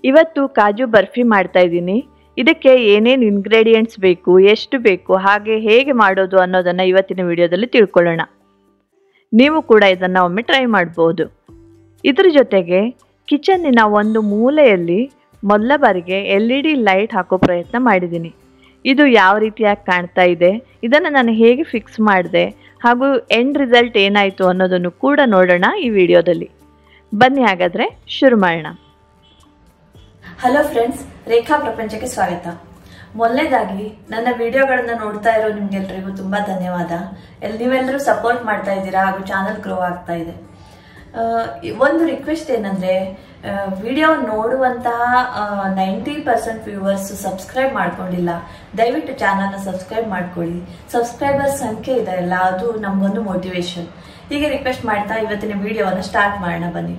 ಇವತ್ತು ಕಾಜು ಬರ್ಫಿ ಮಾಡ್ತಾ ಇದ್ದೀನಿ. ಇದಕ್ಕೆ ಏನೇನು ಇಂಗ್ರೀಡಿಯೆಂಟ್ಸ್ ಬೇಕು, ಎಷ್ಟು ಬೇಕು, ಹಾಗೆ ಹೇಗೆ ಮಾಡೋದು ಅನ್ನೋದನ್ನು ಇವತ್ತಿನ ವಿಡಿಯೋದಲ್ಲಿ ತಿಳ್ಕೊಳ್ಳೋಣ. ನೀವು ಕೂಡ ಇದನ್ನು ಒಮ್ಮೆ ಟ್ರೈ ಮಾಡ್ಬೋದು. ಇದ್ರ ಜೊತೆಗೆ ಕಿಚನ್ನಿನ ಒಂದು ಮೂಲೆಯಲ್ಲಿ ಮೊದಲ ಬಾರಿಗೆ LED ಲೈಟ್ ಹಾಕೋ ಪ್ರಯತ್ನ ಮಾಡಿದ್ದೀನಿ. ಇದು ಯಾವ ರೀತಿಯಾಗಿ ಕಾಣ್ತಾ ಇದೆ, ಇದನ್ನು ನಾನು ಹೇಗೆ ಫಿಕ್ಸ್ ಮಾಡಿದೆ, ಹಾಗೂ ಎಂಡ್ ರಿಸಲ್ಟ್ ಏನಾಯಿತು ಅನ್ನೋದನ್ನು ಕೂಡ ನೋಡೋಣ ಈ ವಿಡಿಯೋದಲ್ಲಿ. ಬನ್ನಿ ಹಾಗಾದರೆ ಶುರು ಮಾಡೋಣ. ಹಲೋ ಫ್ರೆಂಡ್ಸ್, ರೇಖಾ ಪ್ರಪಂಚಕ್ಕೆ ಸ್ವಾಗತ. ಮೊದಲನೇದಾಗಿ ನನ್ನ ವಿಡಿಯೋಗಳನ್ನ ನೋಡ್ತಾ ಇರೋ ನಿಮ್ಗೆಲ್ರಿಗೂ ತುಂಬಾ ಧನ್ಯವಾದ. ನೀವೆಲ್ಲರೂ ಸಪೋರ್ಟ್ ಮಾಡ್ತಾ ಇದ್ದೀರಾ ಹಾಗೂ ಚಾನಲ್ ಗ್ರೋ ಆಗ್ತಾ ಇದೆ. ಒಂದು ರಿಕ್ವೆಸ್ಟ್ ಏನಂದ್ರೆ, ವಿಡಿಯೋ ನೋಡುವಂತಹ 90% ವ್ಯೂವರ್ಸ್ ಸಬ್ಸ್ಕ್ರೈಬ್ ಮಾಡ್ಕೊಂಡಿಲ್ಲ. ದಯವಿಟ್ಟು ಚಾನಲ್ನ ಸಬ್ಸ್ಕ್ರೈಬ್ ಮಾಡ್ಕೊಳ್ಳಿ. ಸಬ್ಸ್ಕ್ರೈಬರ್ ಸಂಖ್ಯೆ ಇದೆ ಅಲ್ಲ, ಅದು ನಮಗೊಂದು ಮೋಟಿವೇಶನ್. ಹೀಗೆ ರಿಕ್ವೆಸ್ಟ್ ಮಾಡ್ತಾ ಇವತ್ತಿನ ವಿಡಿಯೋವನ್ನು ಸ್ಟಾರ್ಟ್ ಮಾಡೋಣ ಬನ್ನಿ.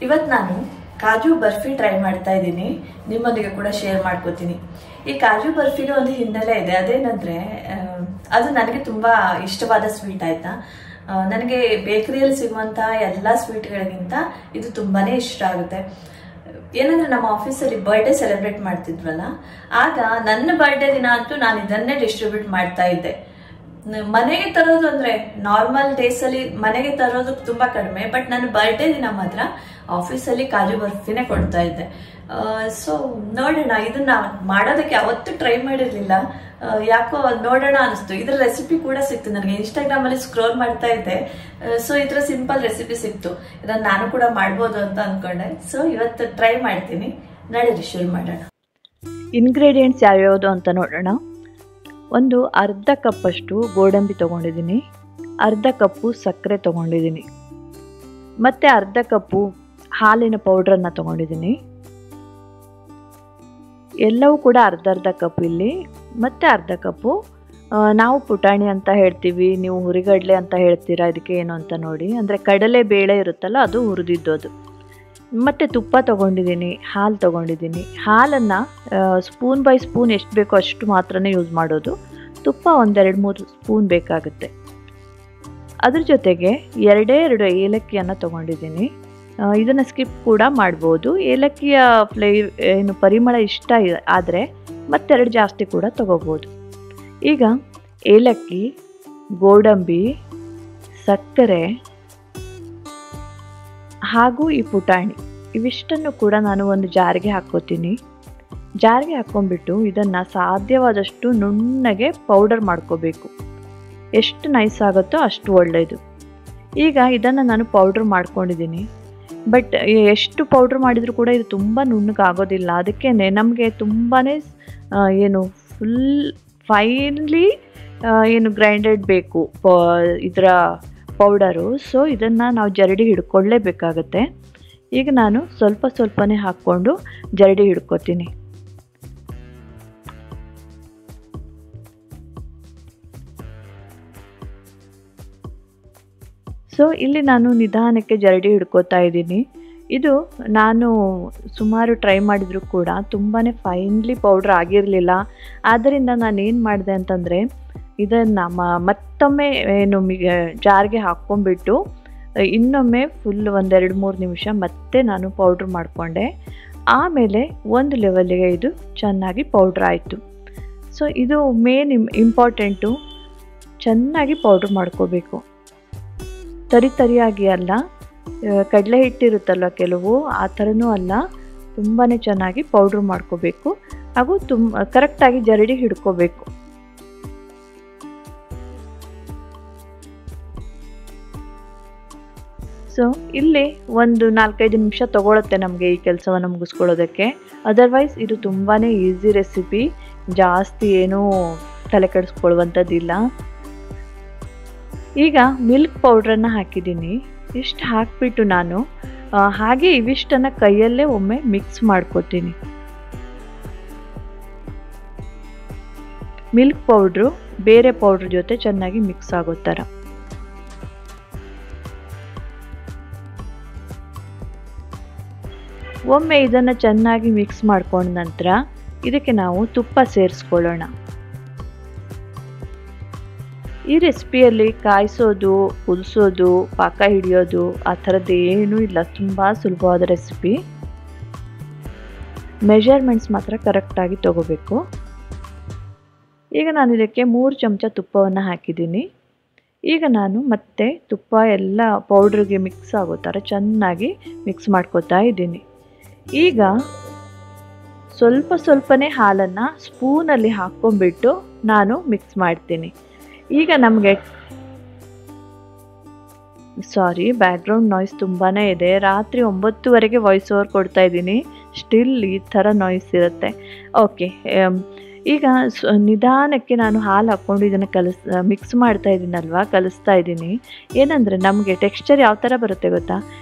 ಇವತ್ತು ನಾನು ಕಾಜು ಬರ್ಫಿ ಟ್ರೈ ಮಾಡ್ತಾ ಇದ್ದೀನಿ. ನಿಮ್ಮೊಂದಿಗೆ ಕೂಡ ಶೇರ್ ಮಾಡ್ಕೋತೀನಿ. ಈ ಕಾಜು ಬರ್ಫಿಗೆ ಒಂದು ಹಿನ್ನೆಲೆ ಇದೆ. ಅದೇನಂದ್ರೆ, ಅದು ನನಗೆ ತುಂಬಾ ಇಷ್ಟವಾದ ಸ್ವೀಟ್ ಆಯ್ತಾ. ನನಗೆ ಬೇಕರಿಯಲ್ಲಿ ಸಿಗುವಂತಹ ಎಲ್ಲ ಸ್ವೀಟ್ಗಳಿಗಿಂತ ಇದು ತುಂಬಾನೇ ಇಷ್ಟ ಆಗುತ್ತೆ. ಏನಂದ್ರೆ, ನಮ್ಮ ಆಫೀಸಲ್ಲಿ ಬರ್ಡೇ ಸೆಲೆಬ್ರೇಟ್ ಮಾಡ್ತಿದ್ವಲ್ಲ, ಆಗ ನನ್ನ ಬರ್ಡೇ ದಿನ ಅಂತೂ ನಾನು ಇದನ್ನೇ ಡಿಸ್ಟ್ರಿಬ್ಯೂಟ್ ಮಾಡ್ತಾ ಇದ್ದೆ. ಮನೆಗೆ ತರೋದು ಅಂದ್ರೆ ನಾರ್ಮಲ್ ಡೇಸ್ ಅಲ್ಲಿ ಮನೆಗೆ ತರೋದು ತುಂಬಾ ಕಡಿಮೆ, ಬಟ್ ನನ್ನ ಬರ್ಡೇ ದಿನ ಮಾತ್ರ ಆಫೀಸಲ್ಲಿ ಕಾಜು ಬರ್ಫಿನೇ ಕೊಡ್ತಾ ಇದ್ದೆ. ಸೊ ನೋಡೋಣ, ಇದನ್ನ ಮಾಡೋದಕ್ಕೆ ಅವತ್ತು ಟ್ರೈ ಮಾಡಿರ್ಲಿಲ್ಲ, ಯಾಕೋ ನೋಡೋಣ ಅನಿಸ್ತು. ಇದ್ರ ರೆಸಿಪಿ ಕೂಡ ಸಿಕ್ತು ನನಗೆ. ಇನ್ಸ್ಟಾಗ್ರಾಮ್ ಅಲ್ಲಿ ಸ್ಕ್ರೋಲ್ ಮಾಡ್ತಾ ಇದ್ದೆ, ಸೊ ಇದ್ರ ಸಿಂಪಲ್ ರೆಸಿಪಿ ಸಿಕ್ತು. ಇದನ್ನ ನಾನು ಕೂಡ ಮಾಡ್ಬೋದು ಅಂತ ಅನ್ಕೊಂಡೆ. ಸೊ ಇವತ್ತು ಟ್ರೈ ಮಾಡ್ತೀನಿ. ನಡೀರಿ ಶುರು ಮಾಡೋಣ. ಇಂಗ್ರೀಡಿಯೆಂಟ್ಸ್ ಯಾವ್ಯಾವುದು ಅಂತ ನೋಡೋಣ. ಒಂದು ಅರ್ಧ ಕಪ್ಪಷ್ಟು ಗೋಡಂಬಿ ತೊಗೊಂಡಿದ್ದೀನಿ, ಅರ್ಧ ಕಪ್ಪು ಸಕ್ಕರೆ ತೊಗೊಂಡಿದ್ದೀನಿ, ಮತ್ತು ಅರ್ಧ ಕಪ್ಪು ಹಾಲಿನ ಪೌಡ್ರನ್ನು ತೊಗೊಂಡಿದ್ದೀನಿ. ಎಲ್ಲವೂ ಕೂಡ ಅರ್ಧ ಅರ್ಧ ಕಪ್ ಇಲ್ಲಿ. ಮತ್ತು ಅರ್ಧ ಕಪ್ಪು ನಾವು ಪುಟಾಣಿ ಅಂತ ಹೇಳ್ತೀವಿ, ನೀವು ಹುರಿಗಡಲೆ ಅಂತ ಹೇಳ್ತೀರಾ, ಇದಕ್ಕೆ ಏನು ಅಂತ ನೋಡಿ. ಅಂದರೆ ಕಡಲೆ ಬೇಳೆ ಇರುತ್ತಲ್ಲ, ಅದು ಹುರಿದಿದ್ದು ಅದು. ಮತ್ತು ತುಪ್ಪ ತೊಗೊಂಡಿದ್ದೀನಿ, ಹಾಲು ತೊಗೊಂಡಿದ್ದೀನಿ. ಹಾಲನ್ನು ಸ್ಪೂನ್ ಬೈ ಸ್ಪೂನ್ ಎಷ್ಟು ಬೇಕೋ ಅಷ್ಟು ಮಾತ್ರನೇ ಯೂಸ್ ಮಾಡೋದು. ತುಪ್ಪ 1-2-3 ಸ್ಪೂನ್ ಬೇಕಾಗುತ್ತೆ. ಅದ್ರ ಜೊತೆಗೆ 2 ಏಲಕ್ಕಿಯನ್ನು ತೊಗೊಂಡಿದ್ದೀನಿ. ಇದನ್ನು ಸ್ಕಿಪ್ ಕೂಡ ಮಾಡ್ಬೋದು. ಏಲಕ್ಕಿಯ ಏನು ಪರಿಮಳ ಇಷ್ಟ ಆದರೆ ಮತ್ತೆರಡು ಜಾಸ್ತಿ ಕೂಡ ತೊಗೋಬೋದು. ಈಗ ಏಲಕ್ಕಿ, ಗೋಡಂಬಿ, ಸಕ್ಕರೆ ಹಾಗೂ ಈ ಪುಟಾಣಿ ಇವಿಷ್ಟನ್ನು ಕೂಡ ನಾನು ಒಂದು ಜಾರಿಗೆ ಹಾಕ್ಕೋತೀನಿ. ಜಾರಿಗೆ ಹಾಕ್ಕೊಂಡ್ಬಿಟ್ಟು ಇದನ್ನು ಸಾಧ್ಯವಾದಷ್ಟು ನುಣ್ಣಗೆ ಪೌಡರ್ ಮಾಡ್ಕೋಬೇಕು. ಎಷ್ಟು ನೈಸ್ ಆಗುತ್ತೋ ಅಷ್ಟು ಒಳ್ಳೆಯದು. ಈಗ ಇದನ್ನು ನಾನು ಪೌಡ್ರ್ ಮಾಡ್ಕೊಂಡಿದ್ದೀನಿ. ಬಟ್ ಎಷ್ಟು ಪೌಡ್ರ್ ಮಾಡಿದರೂ ಕೂಡ ಇದು ತುಂಬ ನುಣ್ಣಗಾಗೋದಿಲ್ಲ. ಅದಕ್ಕೇ ನಮಗೆ ತುಂಬಾ ಏನು ಫುಲ್ ಫೈನ್ಲಿ ಏನು ಗ್ರೈಂಡೆಡ್ ಬೇಕು ಇದರ ಪೌಡರು. ಸೊ ಇದನ್ನು ನಾವು ಜರಡಿ ಹಿಡ್ಕೊಳ್ಳೇಬೇಕಾಗತ್ತೆ. ಈಗ ನಾನು ಸ್ವಲ್ಪನೇ ಹಾಕ್ಕೊಂಡು ಜರಡಿ ಹಿಡ್ಕೊತೀನಿ. ಸೊ ಇಲ್ಲಿ ನಾನು ನಿಧಾನಕ್ಕೆ ಜರಡಿ ಹಿಡ್ಕೋತಾ ಇದ್ದೀನಿ. ಇದು ನಾನು ಸುಮಾರು ಟ್ರೈ ಮಾಡಿದರೂ ಕೂಡ ತುಂಬಾ ಫೈನ್ಲಿ ಪೌಡ್ರ್ ಆಗಿರಲಿಲ್ಲ. ಆದ್ದರಿಂದ ನಾನೇನು ಮಾಡಿದೆ ಅಂತಂದರೆ, ಇದನ್ನು ಮತ್ತೊಮ್ಮೆ ಏನು ಜಾರ್ಗೆ ಹಾಕ್ಕೊಂಡ್ಬಿಟ್ಟು ಇನ್ನೊಮ್ಮೆ ಫುಲ್ 1-2-3 ನಿಮಿಷ ಮತ್ತೆ ನಾನು ಪೌಡ್ರ್ ಮಾಡಿಕೊಂಡೆ. ಆಮೇಲೆ ಒಂದು ಲೆವೆಲ್ಗೆ ಇದು ಚೆನ್ನಾಗಿ ಪೌಡ್ರ್ ಆಯಿತು. ಸೊ ಇದು ಮೇನ್ ಇಂಪಾರ್ಟೆಂಟು, ಚೆನ್ನಾಗಿ ಪೌಡ್ರ್ ಮಾಡ್ಕೋಬೇಕು. ತರಿಯಾಗಿ ಅಲ್ಲ, ಕಡಲೆ ಹಿಟ್ಟಿರುತ್ತಲ್ಲ ಕೆಲವು, ಆ ಥರನೂ ಅಲ್ಲ, ತುಂಬಾ ಚೆನ್ನಾಗಿ ಪೌಡ್ರ್ ಮಾಡ್ಕೋಬೇಕು. ಹಾಗೂ ಕರೆಕ್ಟಾಗಿ ಜರಡಿ ಹಿಡ್ಕೋಬೇಕು. ಸೊ ಇಲ್ಲಿ ಒಂದು 4-5 ನಿಮಿಷ ತೊಗೊಳುತ್ತೆ ನಮಗೆ ಈ ಕೆಲಸವನ್ನು ಮುಗಿಸ್ಕೊಳ್ಳೋದಕ್ಕೆ. ಅದರ್ವೈಸ್ ಇದು ತುಂಬಾ ಈಸಿ ರೆಸಿಪಿ, ಜಾಸ್ತಿ ಏನೂ ತಲೆ ಕೆಡಿಸ್ಕೊಳ್ಳುವಂಥದ್ದಿಲ್ಲ. ಈಗ ಮಿಲ್ಕ್ ಪೌಡ್ರನ್ನು ಹಾಕಿದ್ದೀನಿ. ಇಷ್ಟು ಹಾಕಿಬಿಟ್ಟು ನಾನು ಹಾಗೆ ಇವಿಷ್ಟನ್ನು ಕೈಯಲ್ಲೇ ಒಮ್ಮೆ ಮಿಕ್ಸ್ ಮಾಡ್ಕೋತೀನಿ. ಮಿಲ್ಕ್ ಪೌಡ್ರು ಬೇರೆ ಪೌಡ್ರ್ ಜೊತೆ ಚೆನ್ನಾಗಿ ಮಿಕ್ಸ್ ಆಗೋ ಥರ. ಒಮ್ಮೆ ಇದನ್ನು ಚೆನ್ನಾಗಿ ಮಿಕ್ಸ್ ಮಾಡ್ಕೊಂಡ ನಂತರ ಇದಕ್ಕೆ ನಾವು ತುಪ್ಪ ಸೇರಿಸ್ಕೊಳ್ಳೋಣ. ಈ ರೆಸಿಪಿಯಲ್ಲಿ ಕಾಯಿಸೋದು, ಕುದಿಸೋದು, ಪಾಕ ಹಿಡಿಯೋದು ಆ ಥರದ್ದು ಏನೂ ಇಲ್ಲ. ತುಂಬ ಸುಲಭವಾದ ರೆಸಿಪಿ. ಮೆಜರ್ಮೆಂಟ್ಸ್ ಮಾತ್ರ ಕರೆಕ್ಟಾಗಿ ತಗೋಬೇಕು. ಈಗ ನಾನು ಇದಕ್ಕೆ 3 ಚಮಚ ತುಪ್ಪವನ್ನು ಹಾಕಿದ್ದೀನಿ. ಈಗ ನಾನು ಮತ್ತೆ ತುಪ್ಪ ಎಲ್ಲ ಪೌಡ್ರಿಗೆ ಮಿಕ್ಸ್ ಆಗೋ ಥರ ಚೆನ್ನಾಗಿ ಮಿಕ್ಸ್ ಮಾಡ್ಕೊತಾ ಇದ್ದೀನಿ. ಈಗ ಸ್ವಲ್ಪನೇ ಹಾಲನ್ನು ಸ್ಪೂನಲ್ಲಿ ಹಾಕ್ಕೊಂಡ್ಬಿಟ್ಟು ನಾನು ಮಿಕ್ಸ್ ಮಾಡ್ತೀನಿ. ಈಗ ನಮಗೆ ಬ್ಯಾಕ್ಗ್ರೌಂಡ್ ನಾಯ್ಸ್ ತುಂಬಾ ಇದೆ. ರಾತ್ರಿ 9:30 ವಾಯ್ಸ್ ಓವರ್ ಕೊಡ್ತಾ ಇದ್ದೀನಿ. ಸ್ಟಿಲ್ ಈ ಥರ ನಾಯ್ಸ್ ಇರುತ್ತೆ. ಓಕೆ, ಈಗ ನಿಧಾನಕ್ಕೆ ನಾನು ಹಾಲು ಹಾಕ್ಕೊಂಡು ಇದನ್ನು ಮಿಕ್ಸ್ ಮಾಡ್ತಾ ಇದ್ದೀನಲ್ವ, ಕಲಿಸ್ತಾ ಇದ್ದೀನಿ. ಏನಂದರೆ ನಮಗೆ ಟೆಕ್ಸ್ಚರ್ ಯಾವ ಥರ ಬರುತ್ತೆ ಗೊತ್ತಾ?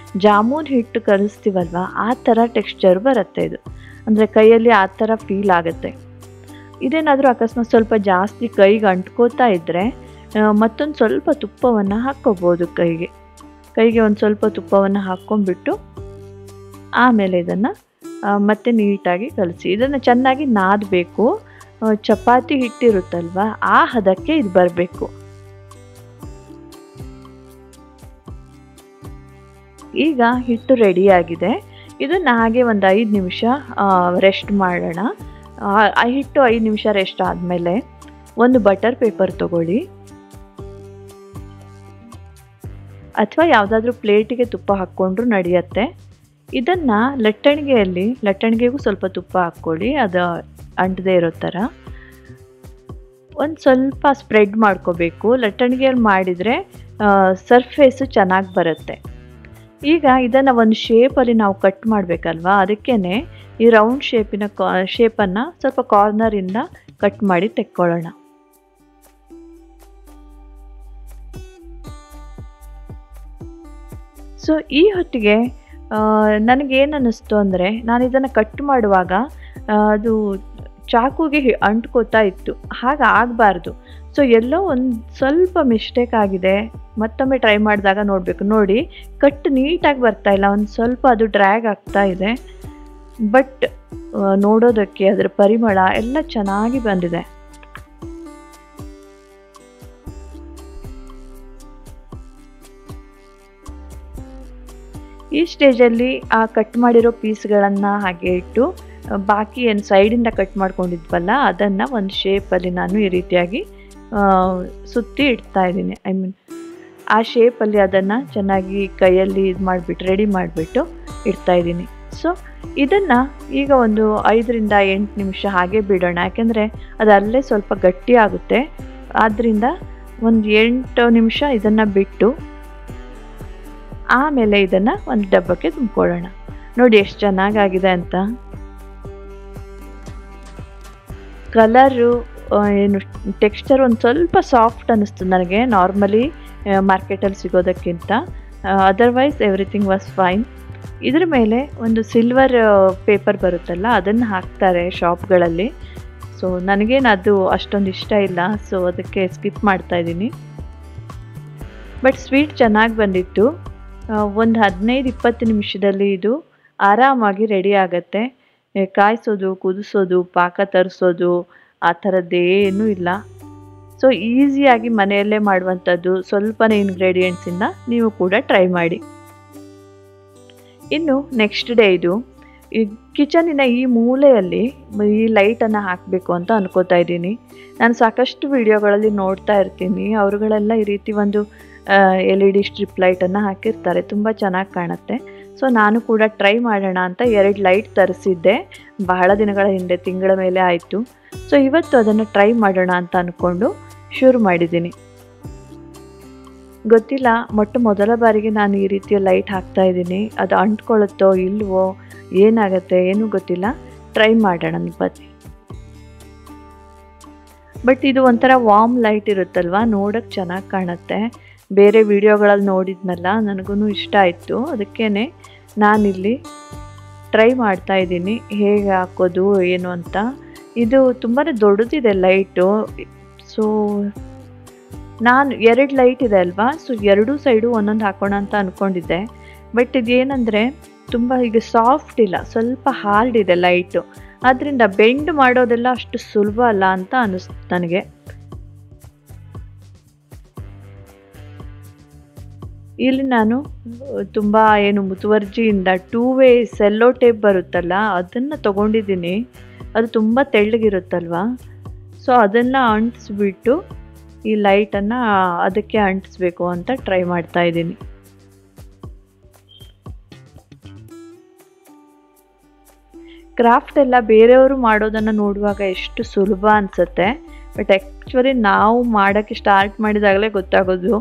ಜಾಮೂನ್ ಹಿಟ್ಟು ಕಲಿಸ್ತೀವಲ್ವ ಆ ಥರ ಟೆಕ್ಸ್ಚರ್ ಬರುತ್ತೆ ಇದು. ಅಂದರೆ ಕೈಯಲ್ಲಿ ಆ ಥರ ಫೀಲ್ ಆಗುತ್ತೆ. ಇದೇನಾದರೂ ಅಕಸ್ಮಾತ್ ಸ್ವಲ್ಪ ಜಾಸ್ತಿ ಕೈಗೆ ಅಂಟ್ಕೋತಾ ಇದ್ದರೆ ಮತ್ತೊಂದು ಸ್ವಲ್ಪ ತುಪ್ಪವನ್ನು ಹಾಕ್ಕೋಬೋದು. ಕೈಗೆ ಒಂದು ಸ್ವಲ್ಪ ತುಪ್ಪವನ್ನು ಹಾಕ್ಕೊಂಡ್ಬಿಟ್ಟು ಆಮೇಲೆ ಇದನ್ನು ಮತ್ತೆ ನೀಟಾಗಿ ಕಲಸಿ. ಇದನ್ನು ಚೆನ್ನಾಗಿ ನಾದಬೇಕು. ಚಪಾತಿ ಹಿಟ್ಟಿರುತ್ತಲ್ವ ಆ ಹದಕ್ಕೆ ಇದು ಬರಬೇಕು. ಈಗ ಹಿಟ್ಟು ರೆಡಿಯಾಗಿದೆ. ಇದನ್ನು ಹಾಗೆ ಒಂದು 5 ನಿಮಿಷ ರೆಸ್ಟ್ ಮಾಡೋಣ. ಹಿಟ್ಟು 5 ನಿಮಿಷ ರೆಸ್ಟ್ ಆದಮೇಲೆ ಒಂದು ಬಟರ್ ಪೇಪರ್ ತಗೊಳ್ಳಿ, ಅಥವಾ ಯಾವುದಾದ್ರೂ ಪ್ಲೇಟಿಗೆ ತುಪ್ಪ ಹಾಕ್ಕೊಂಡ್ರೂ ನಡೆಯುತ್ತೆ. ಇದನ್ನು ಲಟ್ಟಣಿಗೆಗೂ ಸ್ವಲ್ಪ ತುಪ್ಪ ಹಾಕ್ಕೊಳ್ಳಿ, ಅದು ಅಂಟದೇ ಇರೋ ಥರ ಒಂದು ಸ್ವಲ್ಪ ಸ್ಪ್ರೆಡ್ ಮಾಡ್ಕೋಬೇಕು. ಲಟ್ಟಣಿಗೆಯಲ್ಲಿ ಮಾಡಿದರೆ ಸರ್ಫೇಸು ಚೆನ್ನಾಗಿ ಬರುತ್ತೆ. ಈಗ ಇದನ್ನು ಒಂದು ಶೇಪಲ್ಲಿ ನಾವು ಕಟ್ ಮಾಡಬೇಕಲ್ವಾ, ಅದಕ್ಕೇ ಈ ರೌಂಡ್ ಶೇಪನ್ನು ಸ್ವಲ್ಪ ಕಾರ್ನರಿಂದ ಕಟ್ ಮಾಡಿ ತೆಕ್ಕೊಳ್ಳೋಣ. ಸೊ ಈ ಹೊತ್ತಿಗೆ ನನಗೇನು ಅನ್ನಿಸ್ತು ಅಂದರೆ, ನಾನು ಇದನ್ನು ಕಟ್ ಮಾಡುವಾಗ ಅದು ಚಾಕುಗೆ ಅಂಟ್ಕೋತಾ ಇತ್ತು. ಹಾಗೆ ಆಗಬಾರ್ದು. ಸೊ ಎಲ್ಲೋ ಒಂದು ಸ್ವಲ್ಪ ಮಿಸ್ಟೇಕ್ ಆಗಿದೆ. ಮತ್ತೊಮ್ಮೆ ಟ್ರೈ ಮಾಡಿದಾಗ ನೋಡಬೇಕು. ನೋಡಿ, ಕಟ್ ನೀಟಾಗಿ ಬರ್ತಾಯಿಲ್ಲ, ಒಂದು ಸ್ವಲ್ಪ ಅದು ಡ್ರ್ಯಾಗ್ ಆಗ್ತಾ ಇದೆ. ಬಟ್ ನೋಡೋದಕ್ಕೆ ಅದರ ಪರಿಮಳ ಎಲ್ಲ ಚೆನ್ನಾಗಿ ಬಂದಿದೆ. ಈ ಸ್ಟೇಜಲ್ಲಿ ಆ ಕಟ್ ಮಾಡಿರೋ ಪೀಸ್ಗಳನ್ನು ಹಾಗೆ ಇಟ್ಟು ಬಾಕಿ ಏನು ಸೈಡಿಂದ ಕಟ್ ಮಾಡ್ಕೊಂಡಿದ್ವಲ್ಲ ಅದನ್ನು ಒಂದು ಶೇಪಲ್ಲಿ ನಾನು ಈ ರೀತಿಯಾಗಿ ಸುತ್ತಿ ಇಡ್ತಾ ಇದ್ದೀನಿ. ಆ ಶೇಪಲ್ಲಿ ಅದನ್ನು ಚೆನ್ನಾಗಿ ಕೈಯಲ್ಲಿ ರೆಡಿ ಮಾಡಿಬಿಟ್ಟು ಇಡ್ತಾ ಇದ್ದೀನಿ. ಸೊ ಇದನ್ನು ಈಗ ಒಂದು 5ರಿಂದ 8 ನಿಮಿಷ ಹಾಗೆ ಬಿಡೋಣ. ಯಾಕೆಂದರೆ ಅದು ಅಲ್ಲೇ ಸ್ವಲ್ಪ ಗಟ್ಟಿ ಆಗುತ್ತೆ. ಆದ್ದರಿಂದ ಒಂದು 8 ನಿಮಿಷ ಇದನ್ನು ಬಿಟ್ಟು ಆಮೇಲೆ ಇದನ್ನು ಒಂದು ಡಬ್ಬಕ್ಕೆ ತುಂಬಿಕೊಳ್ಳೋಣ. ನೋಡಿ ಎಷ್ಟು ಚೆನ್ನಾಗಾಗಿದೆ ಅಂತ. ಕಲರು ಏನು ಟೆಕ್ಸ್ಚರ್ ಒಂದು ಸ್ವಲ್ಪ ಸಾಫ್ಟ್ ಅನ್ನಿಸ್ತು ನನಗೆ, ನಾರ್ಮಲಿ ಮಾರ್ಕೆಟಲ್ಲಿ ಸಿಗೋದಕ್ಕಿಂತ. Otherwise everything was fine. ಇದ್ರ ಮೇಲೆ ಒಂದು ಸಿಲ್ವರ್ ಪೇಪರ್ ಬರುತ್ತಲ್ಲ, ಅದನ್ನು ಹಾಕ್ತಾರೆ ಶಾಪ್ಗಳಲ್ಲಿ. ಸೊ ನನಗೇನು ಅದು ಅಷ್ಟೊಂದು ಇಷ್ಟ ಇಲ್ಲ, ಸೊ ಅದಕ್ಕೆ ಸ್ಕಿಪ್ ಮಾಡ್ತಾ ಇದ್ದೀನಿ. ಬಟ್ ಸ್ವೀಟ್ ಚೆನ್ನಾಗಿ ಬಂದಿತ್ತು. ಒಂದು 15-20 ನಿಮಿಷದಲ್ಲಿ ಇದು ಆರಾಮಾಗಿ ರೆಡಿ ಆಗುತ್ತೆ. ಕಾಯಿಸೋದು, ಕುದಿಸೋದು, ಪಾಕ ತರಿಸೋದು ಆ ಥರದ್ದೇನೂ ಇಲ್ಲ. ಸೊ ಈಸಿಯಾಗಿ ಮನೆಯಲ್ಲೇ ಮಾಡುವಂಥದ್ದು, ಸ್ವಲ್ಪನೇ ಇಂಗ್ರೀಡಿಯೆಂಟ್ಸಿಂದ ನೀವು ಕೂಡ ಟ್ರೈ ಮಾಡಿ. ಇನ್ನು ನೆಕ್ಸ್ಟ್ ಡೇ ಇದು ಈ ಕಿಚನಿನ ಈ ಮೂಲೆಯಲ್ಲಿ ಈ ಲೈಟನ್ನು ಹಾಕಬೇಕು ಅಂತ ಅನ್ಕೋತಾ ಇದ್ದೀನಿ. ನಾನು ಸಾಕಷ್ಟು ವಿಡಿಯೋಗಳಲ್ಲಿ ನೋಡ್ತಾ ಇರ್ತೀನಿ, ಅವರುಗಳೆಲ್ಲ ಈ ರೀತಿ ಒಂದು LED ಸ್ಟ್ರಿಪ್ ಲೈಟನ್ನು ಹಾಕಿರ್ತಾರೆ, ತುಂಬ ಚೆನ್ನಾಗಿ ಕಾಣುತ್ತೆ. ಸೊ ನಾನು ಕೂಡ ಟ್ರೈ ಮಾಡೋಣ ಅಂತ 2 ಲೈಟ್ ತರಿಸಿದ್ದೆ ಬಹಳ ದಿನಗಳ ಹಿಂದೆ, ತಿಂಗಳ ಮೇಲೆ ಆಯಿತು. ಸೊ ಇವತ್ತು ಅದನ್ನು ಟ್ರೈ ಮಾಡೋಣ ಅಂತ ಅಂದ್ಕೊಂಡು ಶುರು ಮಾಡಿದ್ದೀನಿ. ಗೊತ್ತಿಲ್ಲ, ಮೊದಲ ಬಾರಿಗೆ ನಾನು ಈ ರೀತಿಯ ಲೈಟ್ ಹಾಕ್ತಾ ಇದ್ದೀನಿ. ಅದು ಅಂಟ್ಕೊಳ್ಳುತ್ತೋ ಇಲ್ವೋ, ಏನಾಗುತ್ತೆ ಏನೂ ಗೊತ್ತಿಲ್ಲ. ಟ್ರೈ ಮಾಡೋಣ ಬನ್ನಿ. ಬಟ್ ಇದು ಒಂಥರ ವಾರ್ಮ್ ಲೈಟ್ ಇರುತ್ತಲ್ವ, ನೋಡೋಕ್ಕೆ ಚೆನ್ನಾಗಿ ಕಾಣುತ್ತೆ. ಬೇರೆ ವಿಡಿಯೋಗಳಲ್ಲಿ ನೋಡಿದ್ನಲ್ಲ, ನನಗೂ ಇಷ್ಟ ಆಯಿತು. ಅದಕ್ಕೇ ನಾನಿಲ್ಲಿ ಟ್ರೈ ಮಾಡ್ತಾ ಇದ್ದೀನಿ ಹೇಗೆ ಹಾಕೋದು ಏನು ಅಂತ. ಇದು ತುಂಬಾ ದೊಡ್ಡದಿದೆ ಲೈಟು. ಸೊ ನಾನು 2 ಲೈಟ್ ಇದೆ ಅಲ್ವಾ, ಸೊ 2 ಸೈಡು ಒಂದೊಂದು ಹಾಕೋಣ ಅಂತ ಅಂದ್ಕೊಂಡಿದ್ದೆ. ಬಟ್ ಇದೇನೆಂದರೆ ತುಂಬ ಈಗ ಸಾಫ್ಟ್ ಇಲ್ಲ, ಸ್ವಲ್ಪ ಹಾರ್ಡ್ ಇದೆ ಲೈಟು. ಆದ್ದರಿಂದ ಬೆಂಡ್ ಮಾಡೋದೆಲ್ಲ ಅಷ್ಟು ಸುಲಭ ಅಲ್ಲ ಅಂತ ಅನಿಸ್ತು ನನಗೆ. ಇಲ್ಲಿ ನಾನು ತುಂಬ ಮುತುವರ್ಜಿಯಿಂದ 2 ವೇ ಸೆಲ್ಲೋ ಟೇಪ್ ಬರುತ್ತಲ್ಲ ಅದನ್ನು ತಗೊಂಡಿದ್ದೀನಿ. ಅದು ತುಂಬ ತೆಳ್ಳಗಿರುತ್ತಲ್ವ, ಸೊ ಅದನ್ನು ಅಂಟಿಸ್ಬಿಟ್ಟು ಈ ಲೈಟನ್ನು ಅದಕ್ಕೆ ಅಂಟಿಸ್ಬೇಕು ಅಂತ ಟ್ರೈ ಮಾಡ್ತಾ ಇದ್ದೀನಿ. ಕ್ರಾಫ್ಟ್ ಎಲ್ಲ ಬೇರೆಯವರು ಮಾಡೋದನ್ನು ನೋಡುವಾಗ ಎಷ್ಟು ಸುಲಭ ಅನಿಸುತ್ತೆ, ಬಟ್ ಆ್ಯಕ್ಚುಲಿ ನಾವು ಮಾಡೋಕ್ಕೆ ಸ್ಟಾರ್ಟ್ ಮಾಡಿದಾಗಲೇ ಗೊತ್ತಾಗೋದು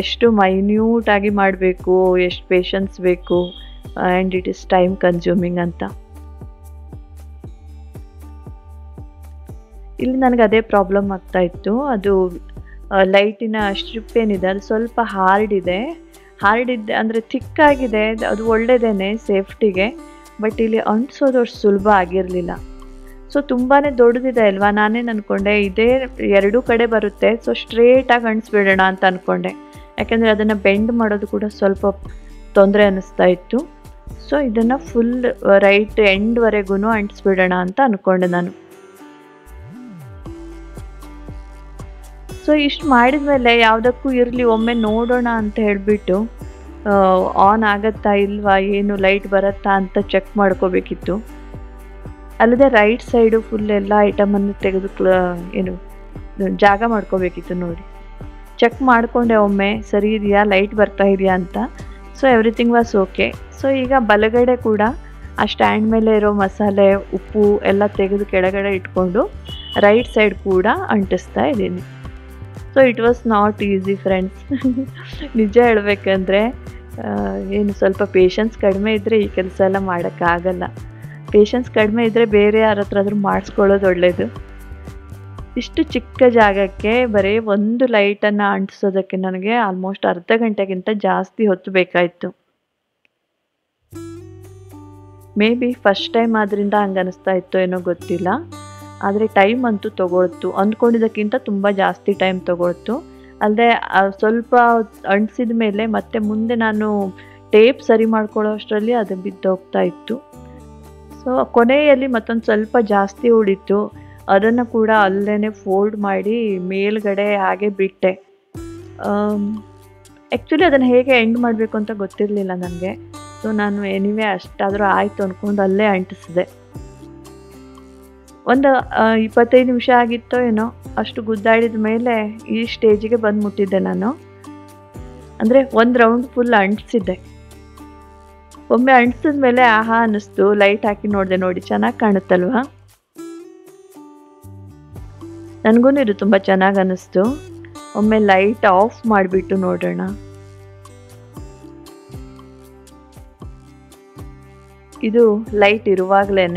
ಎಷ್ಟು ಮೈನ್ಯೂಟಾಗಿ ಮಾಡಬೇಕು, ಎಷ್ಟು ಪೇಷನ್ಸ್ ಬೇಕು, and it is time consuming ಅಂತ. ಇಲ್ಲಿ ನನಗೆ ಅದೇ ಪ್ರಾಬ್ಲಮ್ ಆಗ್ತಾ ಇತ್ತು. ಅದು ಲೈಟಿನ ಸ್ಟ್ರಿಪ್ ಏನಿದೆ ಅದು ಸ್ವಲ್ಪ ಹಾರ್ಡ್ ಇದೆ ಅಂದರೆ ಥಿಕ್ಕಾಗಿದೆ. ಅದು ಒಳ್ಳೆಯದೇ ಸೇಫ್ಟಿಗೆ, ಬಟ್ ಇಲ್ಲಿ ಅಂಟಿಸೋದು ಅಷ್ಟು ಸುಲಭ ಆಗಿರಲಿಲ್ಲ. ಸೊ ತುಂಬಾ ದೊಡ್ಡದಿದೆ ಅಲ್ವಾ, ನಾನೇನು ಅಂದ್ಕೊಂಡೆ ಇದೇ 2 ಕಡೆ ಬರುತ್ತೆ, ಸೊ ಸ್ಟ್ರೇಟಾಗಿ ಅಂಟಿಸ್ಬಿಡೋಣ ಅಂತ ಅಂದ್ಕೊಂಡೆ. ಯಾಕೆಂದರೆ ಅದನ್ನು ಬೆಂಡ್ ಮಾಡೋದು ಕೂಡ ಸ್ವಲ್ಪ ತೊಂದರೆ ಅನ್ನಿಸ್ತಾ ಇತ್ತು. ಸೊ ಇದನ್ನು ಫುಲ್ ರೈಟ್ ಎಂಡ್ವರೆಗೂ ಅಂಟಿಸ್ಬಿಡೋಣ ಅಂತ ಅಂದ್ಕೊಂಡೆ ನಾನು. ಸೊ ಇಷ್ಟು ಮಾಡಿದ ಮೇಲೆ ಯಾವುದಕ್ಕೂ ಇರಲಿ ಒಮ್ಮೆ ನೋಡೋಣ ಅಂತ ಹೇಳಿಬಿಟ್ಟು ಆನ್ ಆಗುತ್ತಾ ಇಲ್ವಾ, ಏನು ಲೈಟ್ ಬರುತ್ತಾ ಅಂತ ಚೆಕ್ ಮಾಡ್ಕೋಬೇಕಿತ್ತು. ಅಲ್ಲದೆ ರೈಟ್ ಸೈಡು ಫುಲ್ ಎಲ್ಲ ಐಟಮನ್ನು ತೆಗೆದು ಜಾಗ ಮಾಡ್ಕೋಬೇಕಿತ್ತು. ನೋಡಿ, ಚೆಕ್ ಮಾಡಿಕೊಂಡೆ ಒಮ್ಮೆ ಸರಿ ಇದೆಯಾ, ಲೈಟ್ ಬರ್ತಾ ಇದೆಯಾ ಅಂತ. So everything was okay. So ಈಗ ಬಲಗಡೆ ಕೂಡ ಆ ಸ್ಟ್ಯಾಂಡ್ ಮೇಲೆ ಇರೋ ಮಸಾಲೆ, ಉಪ್ಪು ಎಲ್ಲ ತೆಗೆದು ಕೆಳಗಡೆ ಇಟ್ಕೊಂಡು ರೈಟ್ ಸೈಡ್ ಕೂಡ ಅಂಟಿಸ್ತಾ ಇದ್ದೀನಿ. So it was not easy friends. ನಿಜ ಹೇಳಬೇಕಂದ್ರೆ ಸ್ವಲ್ಪ ಪೇಷನ್ಸ್ ಕಡಿಮೆ ಇದ್ದರೆ ಈ ಕೆಲಸ ಎಲ್ಲ ಮಾಡೋಕ್ಕಾಗಲ್ಲ. ಪೇಷನ್ಸ್ ಕಡಿಮೆ ಇದ್ದರೆ ಬೇರೆ ಯಾರ ಹತ್ರ ಆದರೂ ಮಾಡಿಸ್ಕೊಳ್ಳೋದು ಒಳ್ಳೆಯದು. ಇಷ್ಟು ಚಿಕ್ಕ ಜಾಗಕ್ಕೆ ಬರೀ ಒಂದು ಲೈಟನ್ನು ಅಂಟಿಸೋದಕ್ಕೆ ನನಗೆ ಆಲ್ಮೋಸ್ಟ್ ಅರ್ಧ ಗಂಟೆಗಿಂತ ಜಾಸ್ತಿ ಹೊತ್ತು ಬೇಕಾಯಿತು. ಮೇ ಬಿ ಫಸ್ಟ್ ಟೈಮ್ ಆದ್ದರಿಂದ ಹಂಗೆ ಅನ್ನಿಸ್ತಾ ಇತ್ತು ಏನೋ ಗೊತ್ತಿಲ್ಲ, ಆದರೆ ಟೈಮ್ ಅಂತೂ ತೊಗೊಳ್ತು. ಅಂದ್ಕೊಂಡಿದ್ದಕ್ಕಿಂತ ತುಂಬ ಜಾಸ್ತಿ ಟೈಮ್ ತೊಗೊಳ್ತು. ಅಲ್ಲದೆ ಸ್ವಲ್ಪ ಅಂಟಿಸಿದ ಮೇಲೆ ಮತ್ತೆ ಮುಂದೆ ನಾನು ಟೇಪ್ ಸರಿ ಮಾಡ್ಕೊಳ್ಳೋ ಅಷ್ಟರಲ್ಲಿ ಅದು ಬಿದ್ದೋಗ್ತಾ ಇತ್ತು. ಸೊ ಕೊನೆಯಲ್ಲಿ ಮತ್ತೊಂದು ಸ್ವಲ್ಪ ಜಾಸ್ತಿ ಉಳಿತು, ಅದನ್ನು ಕೂಡ ಅಲ್ಲೇ ಫೋಲ್ಡ್ ಮಾಡಿ ಮೇಲ್ಗಡೆ ಹಾಗೆ ಬಿಟ್ಟೆ. ಆ್ಯಕ್ಚುಲಿ ಅದನ್ನು ಹೇಗೆ ಎಂಡ್ ಮಾಡಬೇಕು ಅಂತ ಗೊತ್ತಿರಲಿಲ್ಲ ನನಗೆ. ಸೊ ನಾನು ಎನಿವೇ ಅಷ್ಟಾದರೂ ಆಯಿತು ಅಂದ್ಕೊಂಡು ಅಲ್ಲೇ ಅಂಟಿಸಿದೆ. ಒಂದು 25 ನಿಮಿಷ ಆಗಿತ್ತೋ ಏನೋ, ಅಷ್ಟು ಗುದ್ದಾಡಿದ ಮೇಲೆ ಈ ಸ್ಟೇಜಿಗೆ ಬಂದು ಮುಟ್ಟಿದ್ದೆ ನಾನು. ಅಂದರೆ ಒಂದು ರೌಂಡ್ ಫುಲ್ ಅಂಟಿಸಿದ್ದೆ. ಒಮ್ಮೆ ಅಂಟಿಸಿದ ಮೇಲೆ ಆಹಾ ಅನ್ನಿಸ್ತು. ಲೈಟ್ ಹಾಕಿ ನೋಡಿದೆ, ನೋಡಿ ಚೆನ್ನಾಗಿ ಕಾಣುತ್ತಲ್ವಾ. ನನಗೂ ಇದು ತುಂಬ ಚೆನ್ನಾಗಿ ಅನ್ನಿಸ್ತು. ಒಮ್ಮೆ ಲೈಟ್ ಆಫ್ ಮಾಡಿಬಿಟ್ಟು ನೋಡೋಣ. ಇದು ಲೈಟ್ ಇರುವಾಗಲೇ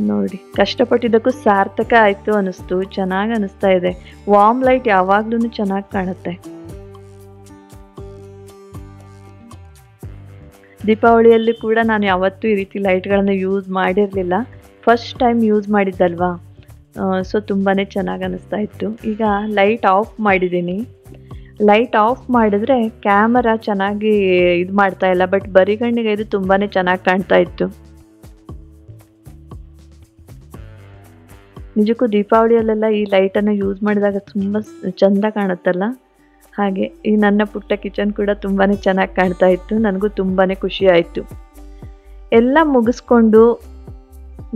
ನೋಡಿ, ಕಷ್ಟಪಟ್ಟಿದ್ದಕ್ಕೂ ಸಾರ್ಥಕ ಆಯಿತು ಅನ್ನಿಸ್ತು. ಚೆನ್ನಾಗಿ ಅನ್ನಿಸ್ತಾ ಇದೆ. ವಾರ್ಮ್ ಲೈಟ್ ಯಾವಾಗ್ಲೂ ಚೆನ್ನಾಗಿ ಕಾಣುತ್ತೆ. ದೀಪಾವಳಿಯಲ್ಲಿ ಕೂಡ ನಾನು ಯಾವತ್ತೂ ಈ ರೀತಿ ಲೈಟ್ಗಳನ್ನು ಯೂಸ್ ಮಾಡಿರಲಿಲ್ಲ, ಫಸ್ಟ್ ಟೈಮ್ ಯೂಸ್ ಮಾಡಿದ್ದಲ್ವಾ. ಸೊ ತುಂಬಾ ಚೆನ್ನಾಗಿ ಅನ್ನಿಸ್ತಾ ಇತ್ತು. ಈಗ ಲೈಟ್ ಆಫ್ ಮಾಡಿದ್ದೀನಿ. ಲೈಟ್ ಆಫ್ ಮಾಡಿದ್ರೆ ಕ್ಯಾಮರಾ ಚೆನ್ನಾಗಿ ಇದು ಮಾಡ್ತಾ ಇಲ್ಲ, ಬಟ್ ಬರಿಗಣ್ಣಿಗೆ ಇದು ತುಂಬಾ ಚೆನ್ನಾಗಿ ಕಾಣ್ತಾ ಇತ್ತು. ನಿಜಕ್ಕೂ ದೀಪಾವಳಿಯಲ್ಲೆಲ್ಲ ಈ ಲೈಟನ್ನು ಯೂಸ್ ಮಾಡಿದಾಗ ತುಂಬ ಚೆಂದ ಕಾಣುತ್ತಲ್ಲ. ಹಾಗೆ ಈ ನನ್ನ ಪುಟ್ಟ ಕಿಚನ್ ಕೂಡ ತುಂಬಾ ಚೆನ್ನಾಗಿ ಕಾಣ್ತಾ ಇತ್ತು. ನನಗೂ ತುಂಬಾ ಖುಷಿ ಆಯಿತು. ಎಲ್ಲ ಮುಗಿಸ್ಕೊಂಡು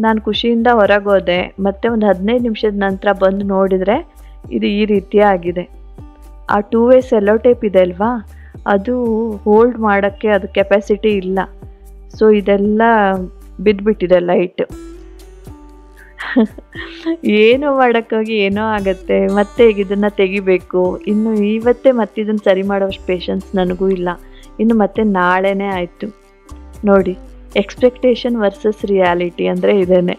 ನಾನು ಖುಷಿಯಿಂದ ಹೊರಗೋದೆ. ಮತ್ತೆ ಒಂದು 15 ನಿಮಿಷದ ನಂತರ ಬಂದು ನೋಡಿದರೆ ಇದು ಈ ರೀತಿ ಆಗಿದೆ. ಆ 2 ವೇ ಸೆಲ್ಲೋ ಟೇಪ್ ಇದೆ ಅಲ್ವಾ, ಅದು ಹೋಲ್ಡ್ ಮಾಡೋಕ್ಕೆ ಅದು ಕೆಪಾಸಿಟಿ ಇಲ್ಲ. ಸೊ ಇದೆಲ್ಲ ಬಿದ್ದುಬಿಟ್ಟಿದೆ ಲೈಟ್. ಏನೋ ಮಾಡೋಕ್ಕಾಗಿ ಏನೋ ಆಗುತ್ತೆ. ಮತ್ತೆ ಈಗ ಇದನ್ನು ತೆಗಿಬೇಕು. ಇನ್ನು ಇವತ್ತೇ ಮತ್ತೆ ಇದನ್ನು ಸರಿ ಮಾಡೋಷ್ಟು ಪೇಷನ್ಸ್ ನನಗೂ ಇಲ್ಲ. ಇನ್ನು ಮತ್ತೆ ನಾಳೆನೇ ಆಯಿತು. ನೋಡಿ, ಎಕ್ಸ್ಪೆಕ್ಟೇಷನ್ ವರ್ಸಸ್ ರಿಯಾಲಿಟಿ ಅಂದರೆ ಇದೇನೆ.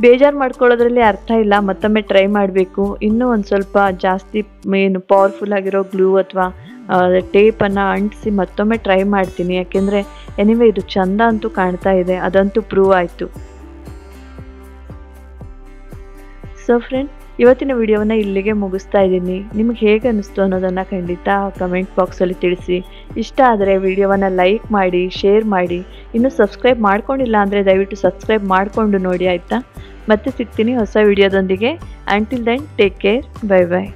ಬೇಜಾರು ಮಾಡ್ಕೊಳ್ಳೋದ್ರಲ್ಲಿ ಅರ್ಥ ಇಲ್ಲ. ಮತ್ತೊಮ್ಮೆ ಟ್ರೈ ಮಾಡಬೇಕು. ಇನ್ನೂ ಒಂದು ಸ್ವಲ್ಪ ಜಾಸ್ತಿ ಪವರ್ಫುಲ್ ಆಗಿರೋ ಗ್ಲೂ ಅಥವಾ ಟೇಪನ್ನು ಅಂಟಿಸಿ ಮತ್ತೊಮ್ಮೆ ಟ್ರೈ ಮಾಡ್ತೀನಿ. ಯಾಕೆಂದರೆ ಎನಿವೆ ಇದು ಚಂದ ಅಂತೂ ಕಾಣ್ತಾ ಇದೆ, ಅದಂತೂ ಪ್ರೂವ್ ಆಯಿತು. ಸೊ ಫ್ರೆಂಡ್, ಇವತ್ತಿನ ವಿಡಿಯೋವನ್ನು ಇಲ್ಲಿಗೆ ಮುಗಿಸ್ತಾ ಇದ್ದೀನಿ. ನಿಮಗೆ ಹೇಗೆ ಅನ್ನಿಸ್ತು ಅನ್ನೋದನ್ನು ಖಂಡಿತ ಕಮೆಂಟ್ ಬಾಕ್ಸಲ್ಲಿ ತಿಳಿಸಿ. ಇಷ್ಟ ಆದರೆ ವಿಡಿಯೋವನ್ನು ಲೈಕ್ ಮಾಡಿ, ಶೇರ್ ಮಾಡಿ. ಇನ್ನೂ ಸಬ್ಸ್ಕ್ರೈಬ್ ಮಾಡ್ಕೊಂಡಿಲ್ಲ ಅಂದರೆ ದಯವಿಟ್ಟು ಸಬ್ಸ್ಕ್ರೈಬ್ ಮಾಡಿಕೊಂಡು ನೋಡಿ, ಆಯಿತಾ? ಮತ್ತೆ ಸಿಗ್ತೀನಿ ಹೊಸ ವಿಡಿಯೋದೊಂದಿಗೆ. Until then take care, bye by.